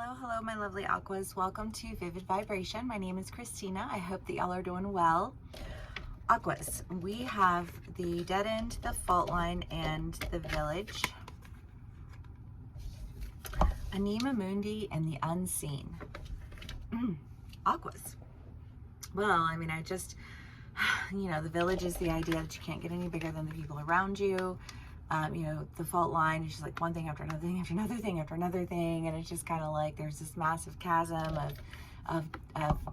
Hello, my lovely Aquas. Welcome to Vivid Vibration. My name is Christina. I hope that y'all are doing well. Aquas, we have the dead end, the fault line, and the village. Anima Mundi and the unseen. Aquas. Well, I mean, the village is the idea that you can't get any bigger than the people around you. The fault line is just like one thing after another thing after another thing after another thing, and it's just kind of like there's this massive chasm of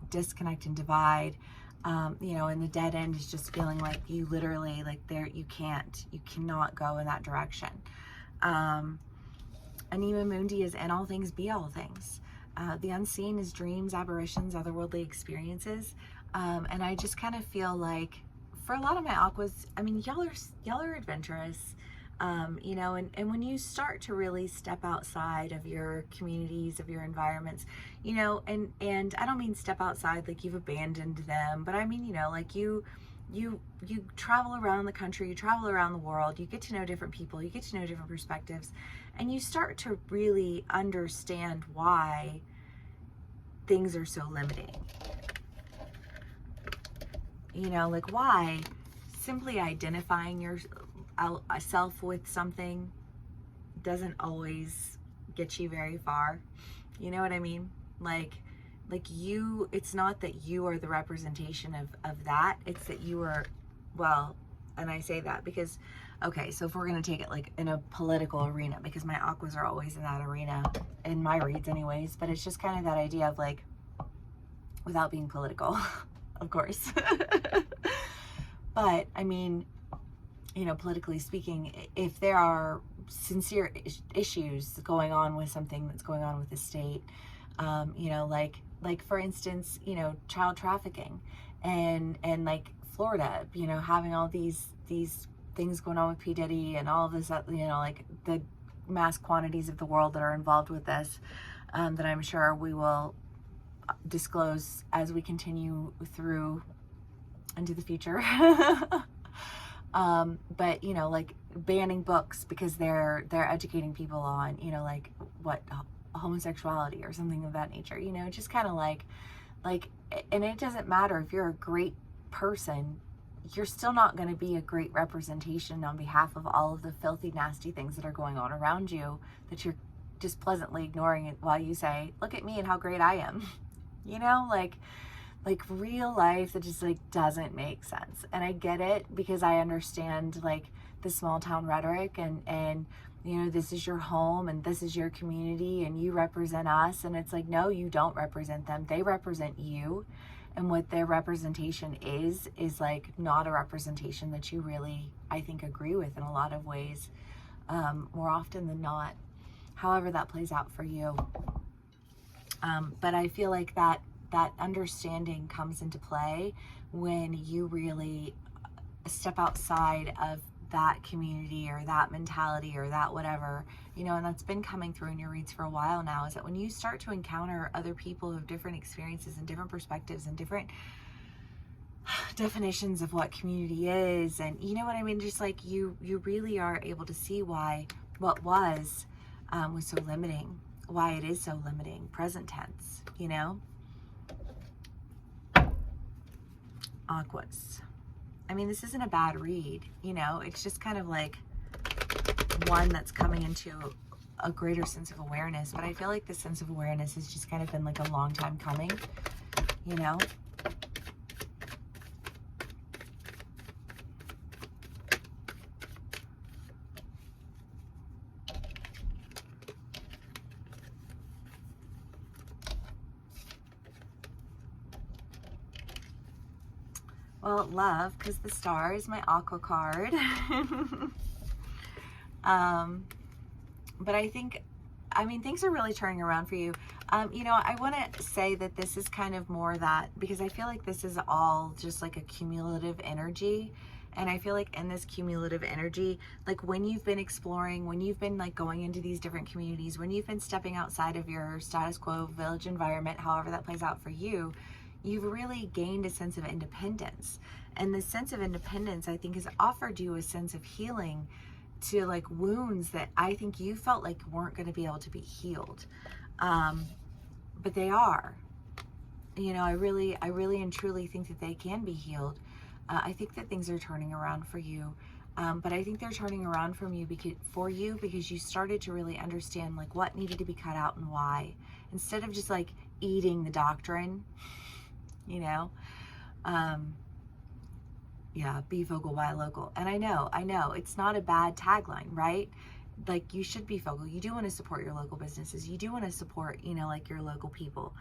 disconnect and divide. And the dead end is just feeling like you literally you cannot go in that direction. Anima Mundi is in all things, be all things. The unseen is dreams, aberrations, otherworldly experiences, and I just kind of feel like for a lot of my Aquas, I mean, y'all are adventurous. And when you start to really step outside of your communities, of your environments, and I don't mean step outside like you've abandoned them, but I mean, like you travel around the country, you travel around the world, you get to know different people, you get to know different perspectives, and you start to really understand why things are so limiting. Like why simply identifying yourself with something doesn't always get you very far. You know what I mean? It's not that you are the representation of that, it's that you are, and I say that because, okay, so if we're going to take it like in a political arena, because my Aquas are always in that arena, in my reads anyways, but it's just kind of that idea of like, without being political, of course. But I mean, politically speaking, if there are sincere issues going on with something that's going on with the state, like for instance, child trafficking and like Florida, having all these things going on with P. Diddy and all of this, like the mass quantities of the world that are involved with this, that I'm sure we will disclose as we continue through into the future. But like banning books because they're educating people on, like what homosexuality or something of that nature, just kind of like, and it doesn't matter if you're a great person, you're still not going to be a great representation on behalf of all of the filthy, nasty things that are going on around you that you're just pleasantly ignoring it while you say, look at me and how great I am. Like real life that just like doesn't make sense. And I get it because I understand like the small town rhetoric and this is your home and this is your community and you represent us, and it's like, no, you don't represent them, they represent you. And what their representation is like not a representation that you really, I think, agree with in a lot of ways, more often than not, however that plays out for you. But I feel like that understanding comes into play when you really step outside of that community or that mentality or that whatever, and that's been coming through in your reads for a while now, is that when you start to encounter other people who have different experiences and different perspectives and different definitions of what community is, and you know what I mean, just like you really are able to see why what was so limiting, why it is so limiting, present tense, Aquas. I mean, this isn't a bad read, it's just kind of like one that's coming into a greater sense of awareness. But I feel like this sense of awareness has just kind of been like a long time coming, Well, love, because the star is my Aqua card. But I mean, things are really turning around for you. I want to say that this is kind of more that, because I feel like this is all just like a cumulative energy. And I feel like in this cumulative energy, like when you've been exploring, when you've been like going into these different communities, when you've been stepping outside of your status quo village environment, however that plays out for you, you've really gained a sense of independence. And this sense of independence, I think, has offered you a sense of healing to like wounds that I think you felt like weren't going to be able to be healed. But they are. You know, I really and truly think that they can be healed. I think that things are turning around for you. But I think they're turning around from you because you started to really understand like what needed to be cut out and why, instead of just like eating the doctrine, you know. Yeah, be vocal, buy local. And I know, it's not a bad tagline, right? Like, you should be vocal. You do want to support your local businesses. You do want to support, you know, like your local people.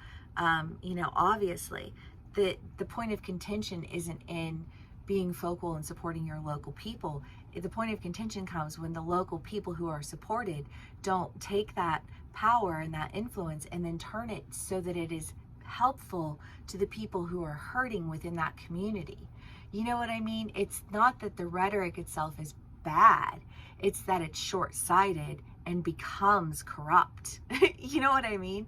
You know, obviously, the point of contention isn't in being vocal and supporting your local people. The point of contention comes when the local people who are supported don't take that power and that influence and then turn it so that it is helpful to the people who are hurting within that community. You know what I mean? It's not that the rhetoric itself is bad. It's that it's short-sighted and becomes corrupt. You know what I mean?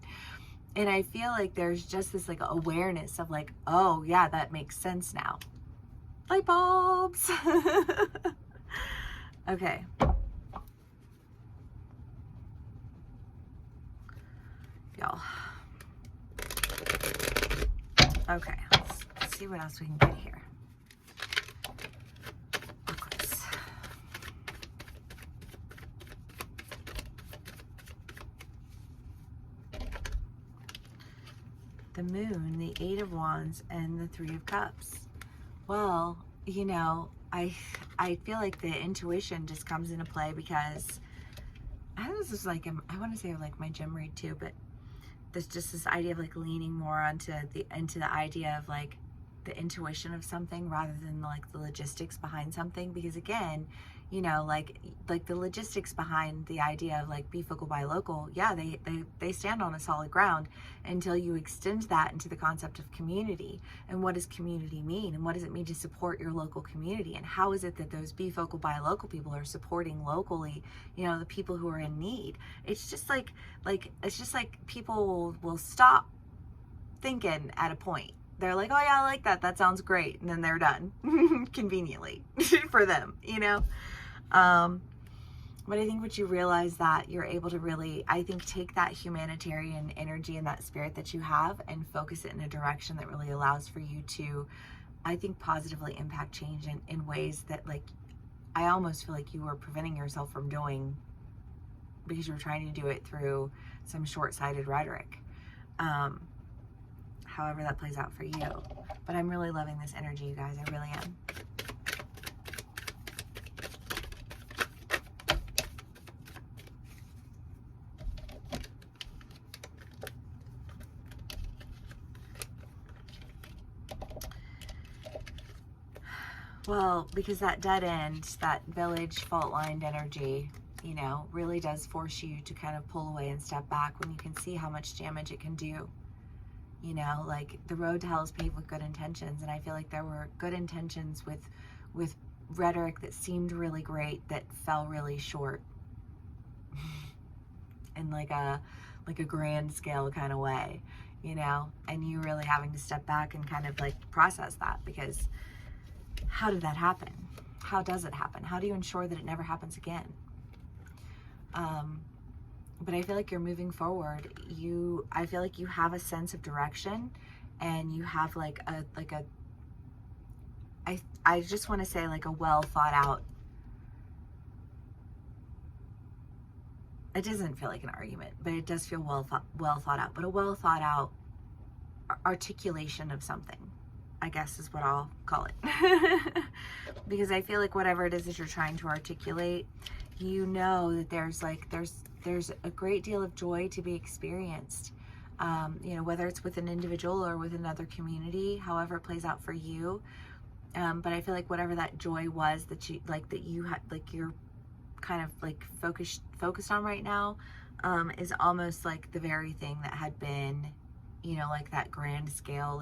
And I feel like there's just this like awareness of like, oh yeah, that makes sense now. Light bulbs. Okay. Y'all. Okay, let's see what else we can get here. Aquarius. The Moon, the Eight of Wands, and the Three of Cups. Well, you know, I feel like the intuition just comes into play because this is like, I want to say like my gym read too, but there's just this idea of like leaning more into the idea of like the intuition of something rather than like the logistics behind something. Because again, you know, like the logistics behind the idea of like be vocal, buy local, yeah, they stand on a solid ground until you extend that into the concept of community. And what does community mean? And what does it mean to support your local community? And how is it that those be vocal, buy local people are supporting locally, you know, the people who are in need? It's just like it's just like people will stop thinking at a point. They're like, oh yeah, I like that. That sounds great. And then they're done conveniently for them, you know? But I think what you realize that you're able to really, I think, take that humanitarian energy and that spirit that you have and focus it in a direction that really allows for you to, I think, positively impact change in ways that, like, I almost feel like you were preventing yourself from doing because you were trying to do it through some short-sighted rhetoric. However that plays out for you. But I'm really loving this energy, you guys. I really am. Well, because that dead end, that village fault-lined energy, you know, really does force you to kind of pull away and step back when you can see how much damage it can do. You know, like the road to hell is paved with good intentions, and I feel like there were good intentions with rhetoric that seemed really great that fell really short in like a grand scale kind of way, you know, and you really having to step back and kind of like process that, because how did that happen? How does it happen? How do you ensure that it never happens again? But I feel like you're moving forward. I feel like you have a sense of direction, and you have like I just want to say like a well thought out. It doesn't feel like an argument, but it does feel well thought out. But a well thought out articulation of something, I guess, is what I'll call it. Because I feel like whatever it is that you're trying to articulate, you know that there's a great deal of joy to be experienced, you know, whether it's with an individual or with another community, however it plays out for you. But I feel like whatever that joy was that you had, like you're kind of like focused on right now, is almost like the very thing that had been, you know, like that grand scale,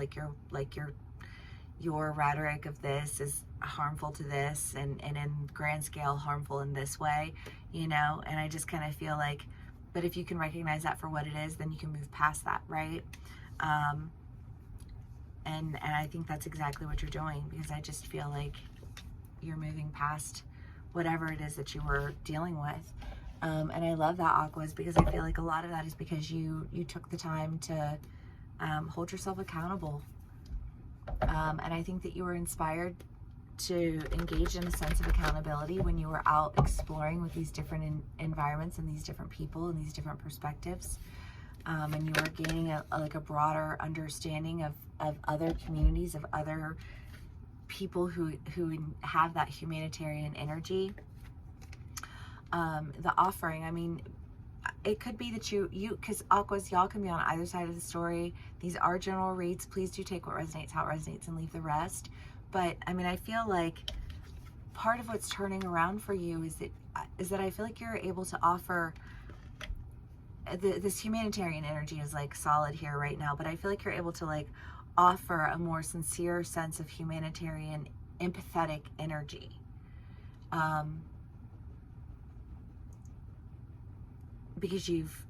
your rhetoric of this is harmful to this, and in grand scale harmful in this way, you know. And I just kind of feel like, but if you can recognize that for what it is, then you can move past that, right? And I think that's exactly what you're doing, because I just feel like you're moving past whatever it is that you were dealing with. And I love that, Aquas, because I feel like a lot of that is because you took the time to hold yourself accountable. And I think that you were inspired to engage in a sense of accountability when you were out exploring with these different environments and these different people and these different perspectives. And you are gaining a broader understanding of other communities, of other people who have that humanitarian energy. The offering, I mean, it could be that you because Aquas, y'all can be on either side of the story. These are general reads. Please do take what resonates, how it resonates, and leave the rest. But I mean, I feel like part of what's turning around for you is that I feel like you're able to offer this humanitarian energy is like solid here right now, but I feel like you're able to like offer a more sincere sense of humanitarian, empathetic energy. Because you've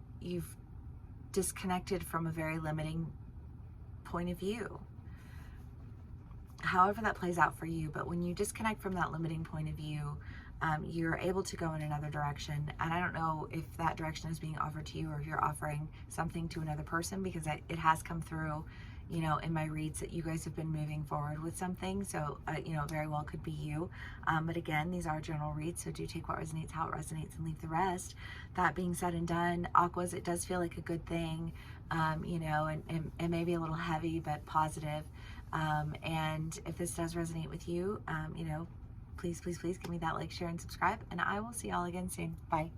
disconnected from a very limiting point of view. However that plays out for you, but when you disconnect from that limiting point of view, you're able to go in another direction. And I don't know if that direction is being offered to you or if you're offering something to another person, because it has come through, you know, in my reads that you guys have been moving forward with something. So, you know, it very well could be you. But again, these are general reads, so do take what resonates, how it resonates, and leave the rest. That being said and done, Aquas, it does feel like a good thing, you know, and maybe a little heavy, but positive. And if this does resonate with you, you know, please, please, please give me that like, share, and subscribe. And I will see y'all again soon. Bye.